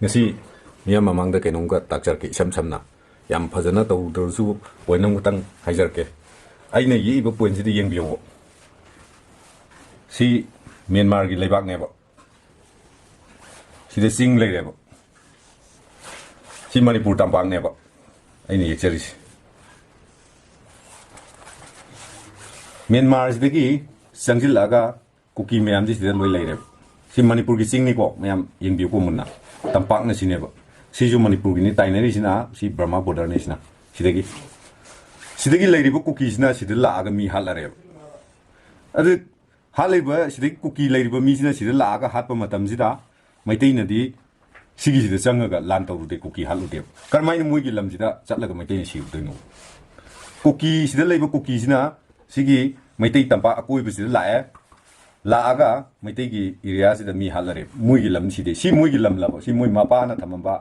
ngasi miyam mamangda kenongga takjarke isam samna yam phajana tawdrsu poinam gutang haijarke aina yi iba point sidi yengbiyo si Myanmar gi leibak neba sida sing leireba si Manipur tampang neba aina yekcharis Myanmar sidagi sangjilaga kuki mayam ji sida loi leireba si Manipur gi sing ni ko mayam yengbiyo ko munna tampak na sineba sisu Manipur gini tainari sina si Burma border ni sina sidagi leiriba kuki sina sida laaga mi halareba adu halaiba sidagi kuki leiriba mi sina sida laaga hatpa matam sida maitai nadi sigi sida changaga lan tawrude kuki halude karmaina moigi lam sida chatlaga maitai ni siudoino kuki sida leiba kuki sina sigi maitai tampa akoiba sida laae laaga maitai gi area sida mi halare muigi lam side si muigi lam labo si mui mapa na thamamba